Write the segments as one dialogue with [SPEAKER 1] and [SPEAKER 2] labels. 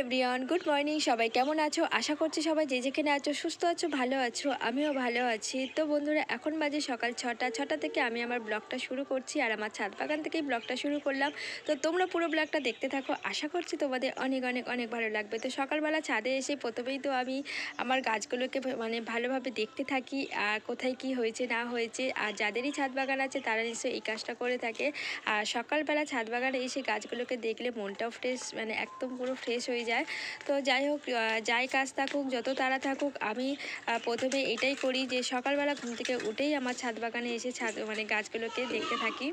[SPEAKER 1] Everyone, good morning. সবাই কেমন আছো? আশা করছি সবাই যে যেখানে আছো সুস্থ আছো, ভালো আছো। আমিও ভালো আছি। তো বন্ধুরা, এখন বাজে সকাল 6টা থেকে আমি আমার ব্লগটা শুরু করছি, আর আমার ছাদ বাগান থেকেই ব্লগটা শুরু করলাম। তো তোমরা পুরো ব্লগটা দেখতে থাকো, আশা করছি তোমাদের অনেক অনেক অনেক ভালো লাগবে। তো সকালবেলা ছাদে এসে প্রথমেই তো আমি আমার গাছগুলোকে মানে ভালোভাবে দেখতে থাকি, আর কোথায় কি হয়েছে না হয়েছে। আর যাদেরই ছাদ বাগান আছে তারা নিশ্চয়ই এই কাজটা করে থাকে। আর সকালবেলা ছাদ বাগানে এসে গাছগুলোকে দেখলে মনটাও ফ্রেশ, মানে একদম পুরো ফ্রেশ হয়ে যায়। তো যাই হোক, যাই কাজ থাকুক, যত তাড়া থাকুক, আমি প্রথমে এটাই করি যে সকালবেলা ঘুম থেকে উঠেই আমার ছাদ বাগানে এসে মানে গাছগুলোকে দেখতে থাকি।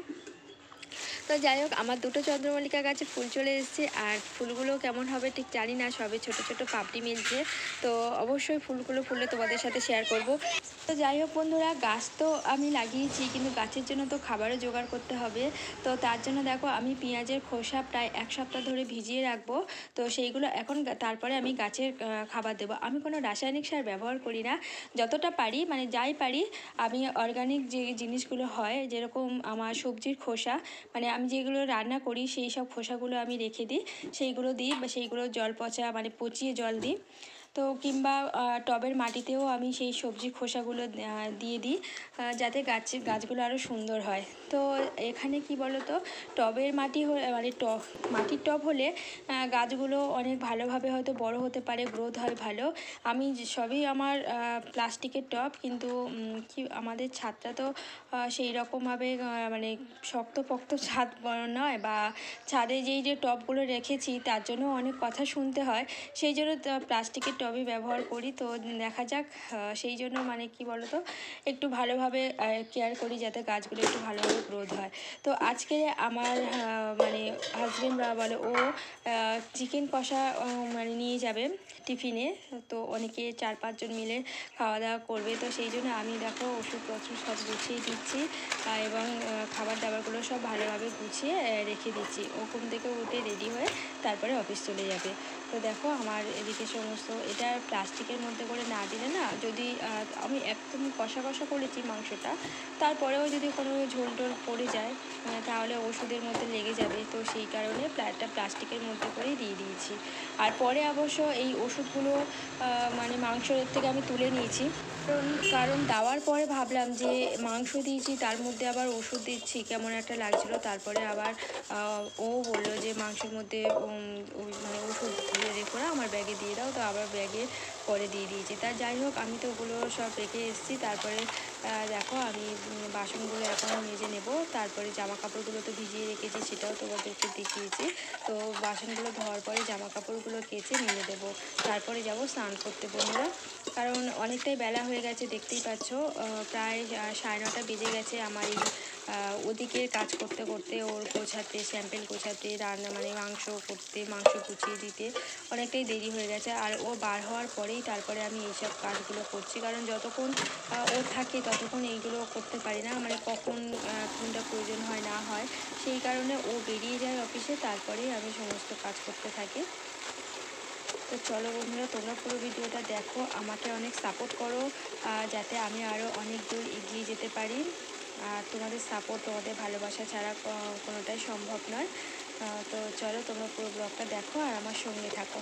[SPEAKER 1] তো যাই হোক, আমার দুটো চন্দ্রমল্লিকা গাছে ফুল চলে এসেছে, আর ফুলগুলো কেমন হবে ঠিক জানি না, সবে ছোট ছোট পাপড়ি মিলছে। তো অবশ্যই ফুলগুলো ফুললে তোমাদের সাথে শেয়ার করব। তো যাই হোক বন্ধুরা, গাছ তো আমি লাগিয়েছি, কিন্তু গাছের জন্য তো খাবারও জোগাড় করতে হবে। তো তার জন্য দেখো, আমি পেঁয়াজের খোসা প্রায় এক সপ্তাহ ধরে ভিজিয়ে রাখবো। তো সেইগুলো এখন তারপরে আমি গাছের খাবার দেবো। আমি কোনো রাসায়নিক সার ব্যবহার করি না, যতটা পারি মানে যাই পারি আমি অর্গানিক যে জিনিসগুলো হয়, যেরকম আমার সবজির খোসা, মানে আমি যেগুলো রান্না করি সেই সব খোসাগুলো আমি রেখে দিই, সেইগুলো দিই, বা সেইগুলো জল পচা মানে পচিয়ে জল দিই। তো কিংবা টবের মাটিতেও আমি সেই সবজির খোসাগুলো দিয়ে দিই, যাতে গাছগুলো আরও সুন্দর হয়। তো এখানে কি বলো তো, টবের মাটি মানে মাটির টব হলে গাছগুলো অনেক ভালোভাবে হয়তো বড় হতে পারে, গ্রোথ হয় ভালো। আমি সবই আমার প্লাস্টিকের টব, কিন্তু কি আমাদের ছাদটা তো সেই রকমভাবে মানে শক্তপোক্ত ছাদ নয়, বা ছাদে যেই যে টবগুলো রেখেছি তার জন্য অনেক কথা শুনতে হয়, সেই জন্য প্লাস্টিকের টবই ব্যবহার করি। তো দেখা যাক, সেই জন্য মানে কি বলো তো, একটু ভালোভাবে কেয়ার করি যাতে গাছগুলো একটু ভালোভাবে গ্রোথ হয়। তো আজকে আমার মানে হাজবেন্ড বলে ও চিকেন কষা মানে নিয়ে যাবে টিফিনে। তো অনেকে 4-5 জন মিলে খাওয়া দাওয়া করবে। তো সেই জন্য আমি দেখো ওষুধপত্র সব গুছিয়ে দিচ্ছি, এবং খাবার দাবারগুলো সব ভালোভাবে গুছিয়ে রেখে দিচ্ছি। ও ঘুম থেকে উঠে রেডি হয়ে তারপরে অফিস চলে যাবে। তো দেখো, আমার এদিকে সমস্ত এটা প্লাস্টিকের মধ্যে করে না দিলে না, যদি আমি একদম কষা কষা করেছি মাংসটা, তারপরেও যদি কোনো ঝোল টোল পড়ে যায় তাহলে ওষুধের মধ্যে লেগে যাবে। তো সেই কারণে একটা প্লাস্টিকের মধ্যে করেই দিয়ে দিয়েছি। আর পরে অবশ্য এই ওষুধগুলো মানে মাংসের থেকে আমি তুলে নিয়েছি, কারণ দেওয়ার পরে ভাবলাম যে মাংস দিয়েছি তার মধ্যে আবার ওষুধ দিচ্ছি, কেমন একটা লাগছিলো। তারপরে আবার ও বললো যে মাংসের মধ্যে মানে ওষুধ রেখো না, আমার ব্যাগে দিয়ে দাও। তো আবার ব্যাগে পরে দিয়ে দিয়েছি। তা যাই হোক, আমি তো ওগুলো সব রেখে এসেছি। তারপরে দেখো, আমি বাসনগুলো এখনও মেজে নেব। তারপরে জামা কাপড়গুলো তো ভিজিয়ে রেখেছি, সেটাও তোমাদেরকে দেখিয়েছি। তো বাসনগুলো ধোয়ার পরে জামা কাপড়গুলো কেচে মেলে দেবো, তারপরে যাব স্নান করতে বন্ধুরা। কারণ অনেকটাই বেলা হয়ে গেছে, দেখতেই পাচ্ছ, প্রায় 9:30 বেজে গেছে আমার এই ওদিকের কাজ করতে করতে, ওর গোছাতে, স্যাম্পেল গোছাতে, রান্না মানে মাংস করতে, মাংস গুছিয়ে দিতে অনেকটাই দেরি হয়ে গেছে। আর ও বার হওয়ার পরেই তারপরে আমি এইসব কাজগুলো করছি, কারণ যতক্ষণ ও থাকে ততক্ষণ এইগুলো করতে পারি না, মানে কখন কোনটা প্রয়োজন হয় না হয়, সেই কারণে ও বেরিয়ে যায় অফিসে, তারপরেই আমি সমস্ত কাজ করতে থাকি। তো চলো বন্ধুরা, তোমরা পুরো ভিডিওটা দেখো, আমাকে অনেক সাপোর্ট করো, যাতে আমি আরও অনেক দূর এগিয়ে যেতে পারি। আর তোমাদের সাপোর্ট, তোমাদের ভালোবাসা ছাড়া কোনোটাই সম্ভব নয়। তো চলো, তোমরা পুরো ব্লগটা দেখো আর আমার সঙ্গে থাকো।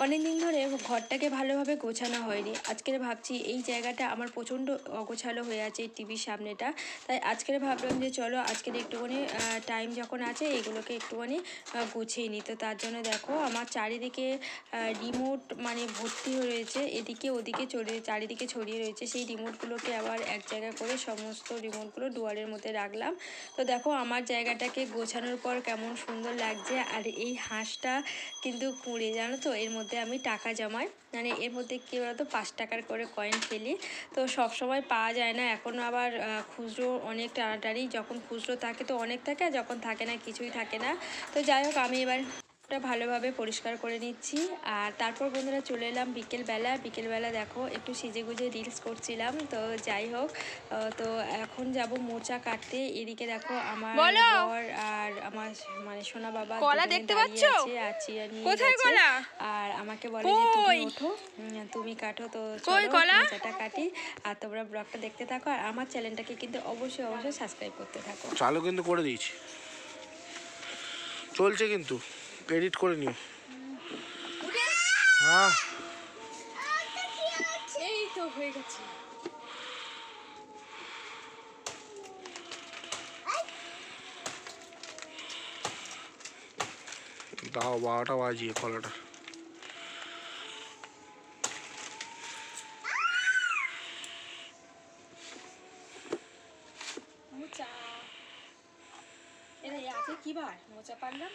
[SPEAKER 1] অনেক দিন ধরে ঘরটাকে ভালোভাবে গোছানো হয়নি। আজকের ভাবছি এই জায়গাটা আমার প্রচণ্ড অগোছালো হয়ে আছে, এই টিভির সামনেটা। তাই আজকের ভাবলাম যে চলো আজকের একটুখানি টাইম যখন আছে এগুলোকে একটুখানি গুছিয়ে নিই। তো তার জন্য দেখো আমার চারিদিকে রিমোট মানে ভর্তি হয়ে রয়েছে, এদিকে ওদিকে চারিদিকে ছড়িয়ে রয়েছে। সেই রিমোটগুলোকে আবার এক জায়গায় করে সমস্ত রিমোটগুলো ডুয়ারের মধ্যে রাখলাম। তো দেখো আমার জায়গাটাকে গোছানোর পর কেমন সুন্দর লাগছে। আর এই হাঁসটা কিন্তু কুঁড়ে, জানো তো, এর মধ্যে আমি টাকা জমাই, মানে এর মধ্যে কী বলতো 5 টাকার করে কয়েন ফেলি। তো সব সময় পাওয়া যায় না, এখন আবার খুচরো অনেক টানাটানি, যখন খুচরো থাকে তো অনেক থাকে, আর যখন থাকে না কিছুই থাকে না। তো যাই হোক আমি এবার টা ভালোভাবে পরিষ্কার করে নিচ্ছি। আর তারপর বন্ধুরা চলে এলাম বিকেলবেলা দেখো একটু সেজেগুজে রিলস করছিলাম। তো যাই হোক তো এখন যাব মোচা কাটতে। এদিকে দেখো আমার বর আর আমার মানে সোনা বাবা
[SPEAKER 2] কলা দেখতে পাচ্ছো?
[SPEAKER 1] আর চিয়া নিয়ে
[SPEAKER 2] কোথায়
[SPEAKER 1] গেছে।
[SPEAKER 2] কলা?
[SPEAKER 1] আর আমাকে বলে যে তুমি ওঠো, তুমি কাটো। তো চলো মোচাটা কাটি আর তোমরা ব্লগটা দেখতে থাকো। আর আমার চ্যানেলটাকে কিন্তু অবশ্যই সাবস্ক্রাইব করতে থাকো।
[SPEAKER 3] চালু কিন্তু করে দিয়েছি, চলছে কিন্তু এডিট করে নিও। হ্যাঁ
[SPEAKER 2] এই তো হয়ে গেছে।
[SPEAKER 3] দাও 12টা বাজিয়ে কলাটা।
[SPEAKER 2] মোচা এটা আজকে কি বার? মোচা পারলাম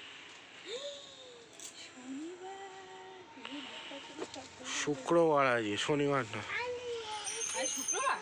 [SPEAKER 3] শুক্রবার আজকে, শনিবার না।
[SPEAKER 2] আর শুক্রবার।